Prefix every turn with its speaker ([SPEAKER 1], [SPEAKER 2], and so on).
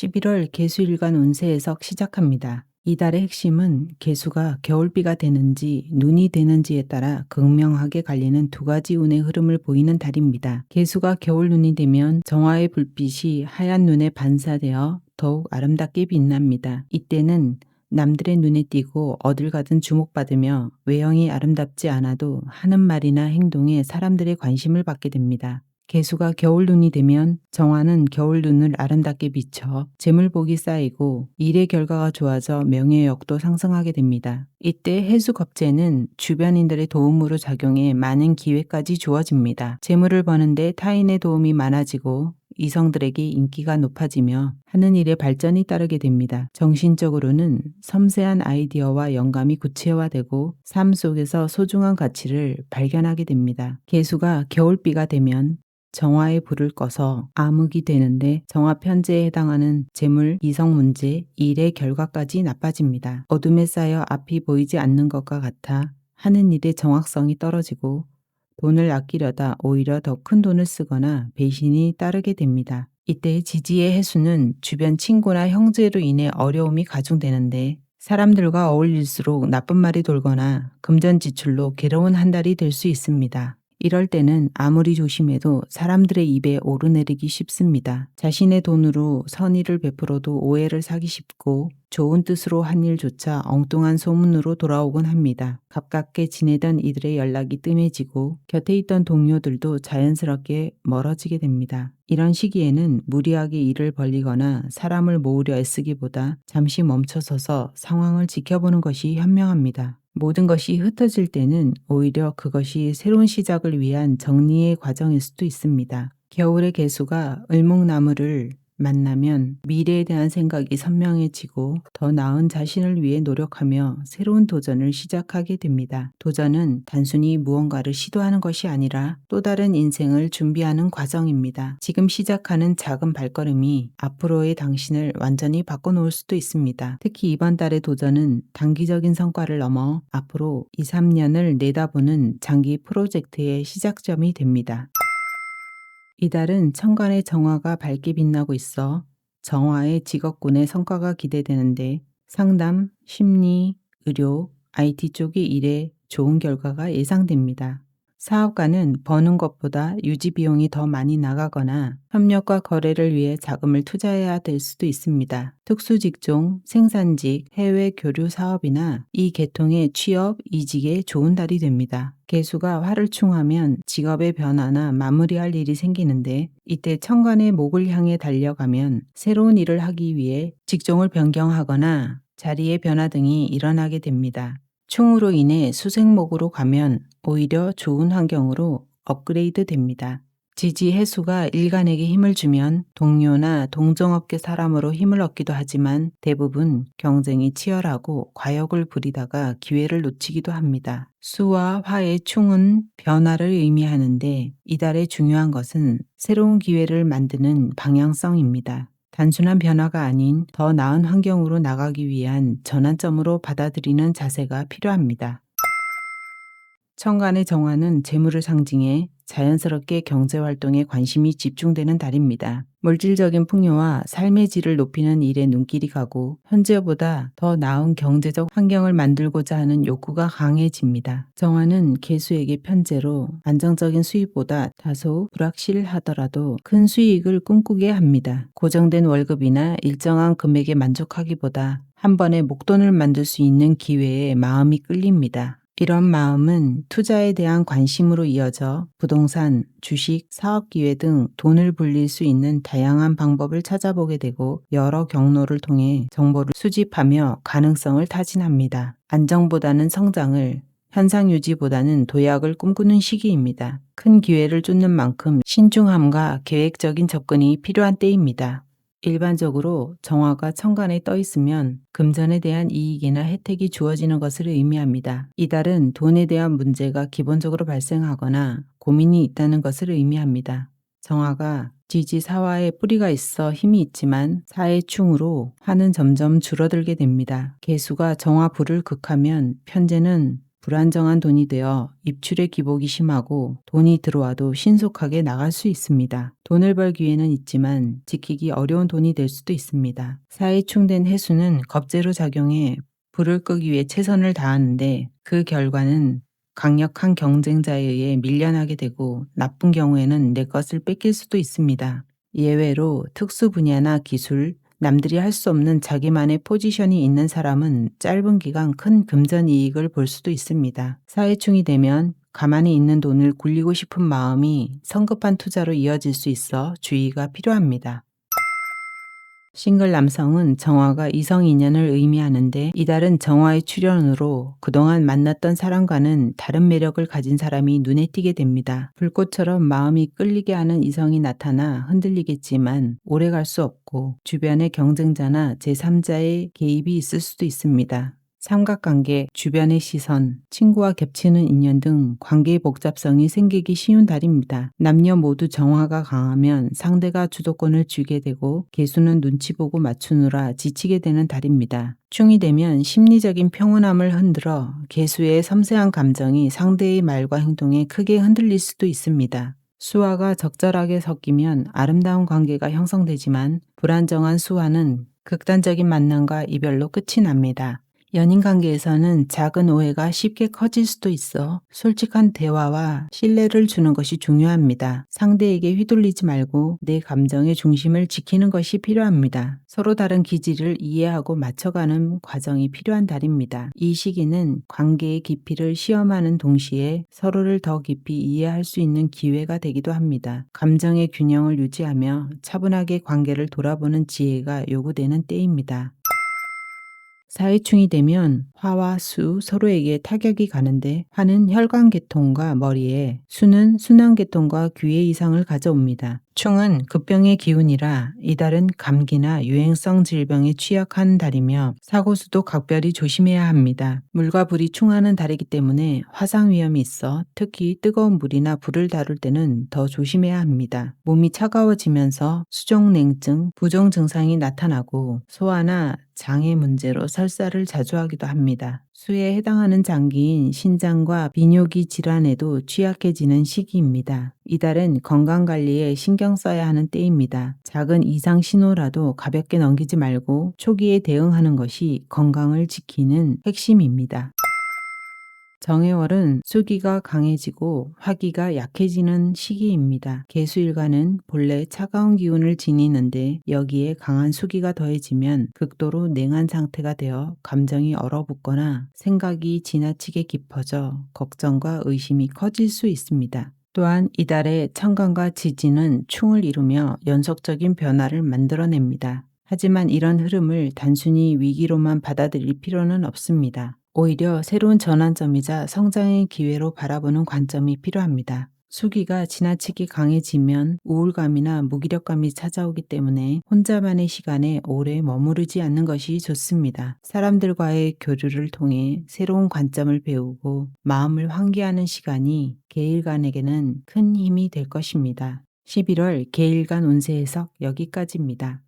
[SPEAKER 1] 11월 개수일간 운세 해석 시작합니다. 이달의 핵심은 개수가 겨울비가 되는지 눈이 되는지에 따라 극명하게 갈리는 두 가지 운의 흐름을 보이는 달입니다. 개수가 겨울 눈이 되면 정화의 불빛이 하얀 눈에 반사되어 더욱 아름답게 빛납니다. 이때는 남들의 눈에 띄고 어딜 가든 주목받으며 외형이 아름답지 않아도 하는 말이나 행동에 사람들의 관심을 받게 됩니다. 개수가 겨울눈이 되면 정화는 겨울눈을 아름답게 비춰 재물복이 쌓이고 일의 결과가 좋아져 명예욕도 상승하게 됩니다. 이때 해수겁재는 주변인들의 도움으로 작용해 많은 기회까지 주어집니다. 재물을 버는데 타인의 도움이 많아지고 이성들에게 인기가 높아지며 하는 일에 발전이 따르게 됩니다. 정신적으로는 섬세한 아이디어와 영감이 구체화되고 삶 속에서 소중한 가치를 발견하게 됩니다. 개수가 겨울비가 되면 정화의 불을 꺼서 암흑이 되는데 정화 편제에 해당하는 재물, 이성 문제, 일의 결과까지 나빠집니다. 어둠에 쌓여 앞이 보이지 않는 것과 같아 하는 일의 정확성이 떨어지고 돈을 아끼려다 오히려 더 큰 돈을 쓰거나 배신이 따르게 됩니다. 이때 지지의 해수는 주변 친구나 형제로 인해 어려움이 가중되는데 사람들과 어울릴수록 나쁜 말이 돌거나 금전지출로 괴로운 한 달이 될 수 있습니다. 이럴 때는 아무리 조심해도 사람들의 입에 오르내리기 쉽습니다. 자신의 돈으로 선의를 베풀어도 오해를 사기 쉽고 좋은 뜻으로 한 일조차 엉뚱한 소문으로 돌아오곤 합니다. 가깝게 지내던 이들의 연락이 뜸해지고 곁에 있던 동료들도 자연스럽게 멀어지게 됩니다. 이런 시기에는 무리하게 일을 벌리거나 사람을 모으려 애쓰기보다 잠시 멈춰서서 상황을 지켜보는 것이 현명합니다. 모든 것이 흩어질 때는 오히려 그것이 새로운 시작을 위한 정리의 과정일 수도 있습니다. 겨울의 개수가 을목나무를 만나면 미래에 대한 생각이 선명해지고 더 나은 자신을 위해 노력하며 새로운 도전을 시작하게 됩니다. 도전은 단순히 무언가를 시도하는 것이 아니라 또 다른 인생을 준비하는 과정입니다. 지금 시작하는 작은 발걸음이 앞으로의 당신을 완전히 바꿔놓을 수도 있습니다. 특히 이번 달의 도전은 단기적인 성과를 넘어 앞으로 2, 3년을 내다보는 장기 프로젝트의 시작점이 됩니다. 이달은 천간의 정화가 밝게 빛나고 있어 정화의 직업군의 성과가 기대되는데 상담, 심리, 의료, IT 쪽의 일에 좋은 결과가 예상됩니다. 사업가는 버는 것보다 유지 비용이 더 많이 나가거나 협력과 거래를 위해 자금을 투자해야 될 수도 있습니다. 특수직종, 생산직, 해외 교류 사업이나 이 계통의 취업, 이직에 좋은 달이 됩니다. 개수가 화를 충하면 직업의 변화나 마무리할 일이 생기는데 이때 천간의 목을 향해 달려가면 새로운 일을 하기 위해 직종을 변경하거나 자리의 변화 등이 일어나게 됩니다. 충으로 인해 수생목으로 가면 오히려 좋은 환경으로 업그레이드 됩니다. 지지 해수가 일간에게 힘을 주면 동료나 동종업계 사람으로 힘을 얻기도 하지만 대부분 경쟁이 치열하고 과욕을 부리다가 기회를 놓치기도 합니다. 수와 화의 충은 변화를 의미하는데 이달의 중요한 것은 새로운 기회를 만드는 방향성입니다. 단순한 변화가 아닌 더 나은 환경으로 나가기 위한 전환점으로 받아들이는 자세가 필요합니다. 천간의 정화는 재물을 상징해 자연스럽게 경제활동에 관심이 집중되는 달입니다. 물질적인 풍요와 삶의 질을 높이는 일에 눈길이 가고 현재보다 더 나은 경제적 환경을 만들고자 하는 욕구가 강해집니다. 정화는 개수에게 편제로 안정적인 수입보다 다소 불확실하더라도 큰 수익을 꿈꾸게 합니다. 고정된 월급이나 일정한 금액에 만족하기보다 한 번에 목돈을 만들 수 있는 기회에 마음이 끌립니다. 이런 마음은 투자에 대한 관심으로 이어져 부동산, 주식, 사업기회 등 돈을 불릴 수 있는 다양한 방법을 찾아보게 되고 여러 경로를 통해 정보를 수집하며 가능성을 타진합니다. 안정보다는 성장을, 현상 유지보다는 도약을 꿈꾸는 시기입니다. 큰 기회를 쫓는 만큼 신중함과 계획적인 접근이 필요한 때입니다. 일반적으로 정화가 천간에 떠 있으면 금전에 대한 이익이나 혜택이 주어지는 것을 의미합니다. 이달은 돈에 대한 문제가 기본적으로 발생하거나 고민이 있다는 것을 의미합니다. 정화가 지지 사화에 뿌리가 있어 힘이 있지만 사의 충으로 화는 점점 줄어들게 됩니다. 개수가 정화 불을 극하면 편제는 불안정한 돈이 되어 입출의 기복이 심하고 돈이 들어와도 신속하게 나갈 수 있습니다. 돈을 벌 기회는 있지만 지키기 어려운 돈이 될 수도 있습니다. 사이충된 해수는 겁재로 작용해 불을 끄기 위해 최선을 다하는데 그 결과는 강력한 경쟁자에 의해 밀려나게 되고 나쁜 경우에는 내 것을 뺏길 수도 있습니다. 예외로 특수 분야나 기술, 남들이 할 수 없는 자기만의 포지션이 있는 사람은 짧은 기간 큰 금전 이익을 볼 수도 있습니다. 사회충이 되면 가만히 있는 돈을 굴리고 싶은 마음이 성급한 투자로 이어질 수 있어 주의가 필요합니다. 싱글 남성은 정화가 이성 인연을 의미하는데 이달은 정화의 출현으로 그동안 만났던 사람과는 다른 매력을 가진 사람이 눈에 띄게 됩니다. 불꽃처럼 마음이 끌리게 하는 이성이 나타나 흔들리겠지만 오래 갈 수 없고 주변의 경쟁자나 제3자의 개입이 있을 수도 있습니다. 삼각관계, 주변의 시선, 친구와 겹치는 인연 등 관계의 복잡성이 생기기 쉬운 달입니다. 남녀 모두 정화가 강하면 상대가 주도권을 쥐게 되고 개수는 눈치 보고 맞추느라 지치게 되는 달입니다. 충이 되면 심리적인 평온함을 흔들어 개수의 섬세한 감정이 상대의 말과 행동에 크게 흔들릴 수도 있습니다. 수화가 적절하게 섞이면 아름다운 관계가 형성되지만 불안정한 수화는 극단적인 만남과 이별로 끝이 납니다. 연인 관계에서는 작은 오해가 쉽게 커질 수도 있어 솔직한 대화와 신뢰를 주는 것이 중요합니다. 상대에게 휘둘리지 말고 내 감정의 중심을 지키는 것이 필요합니다. 서로 다른 기질을 이해하고 맞춰가는 과정이 필요한 달입니다. 이 시기는 관계의 깊이를 시험하는 동시에 서로를 더 깊이 이해할 수 있는 기회가 되기도 합니다. 감정의 균형을 유지하며 차분하게 관계를 돌아보는 지혜가 요구되는 때입니다. 사회충이 되면 화와 수 서로에게 타격이 가는데 화는 혈관계통과 머리에, 수는 순환계통과 귀에 이상을 가져옵니다. 충은 급병의 기운이라 이달은 감기나 유행성 질병에 취약한 달이며 사고수도 각별히 조심해야 합니다. 물과 불이 충하는 달이기 때문에 화상 위험이 있어 특히 뜨거운 물이나 불을 다룰 때는 더 조심해야 합니다. 몸이 차가워지면서 수족냉증, 부종 증상이 나타나고 소화나 장의 문제로 설사를 자주 하기도 합니다. 수에 해당하는 장기인 신장과 비뇨기 질환에도 취약해지는 시기입니다. 이달은 건강관리에 신경 써야 하는 때입니다. 작은 이상 신호라도 가볍게 넘기지 말고 초기에 대응하는 것이 건강을 지키는 핵심입니다. 정해월은 수기가 강해지고 화기가 약해지는 시기입니다. 개수일간은 본래 차가운 기운을 지니는데 여기에 강한 수기가 더해지면 극도로 냉한 상태가 되어 감정이 얼어붙거나 생각이 지나치게 깊어져 걱정과 의심이 커질 수 있습니다. 또한 이달의 천간과 지지는 충을 이루며 연속적인 변화를 만들어냅니다. 하지만 이런 흐름을 단순히 위기로만 받아들일 필요는 없습니다. 오히려 새로운 전환점이자 성장의 기회로 바라보는 관점이 필요합니다. 수기가 지나치게 강해지면 우울감이나 무기력감이 찾아오기 때문에 혼자만의 시간에 오래 머무르지 않는 것이 좋습니다. 사람들과의 교류를 통해 새로운 관점을 배우고 마음을 환기하는 시간이 개일간에게는 큰 힘이 될 것입니다. 11월 개일간 운세 해석 여기까지입니다.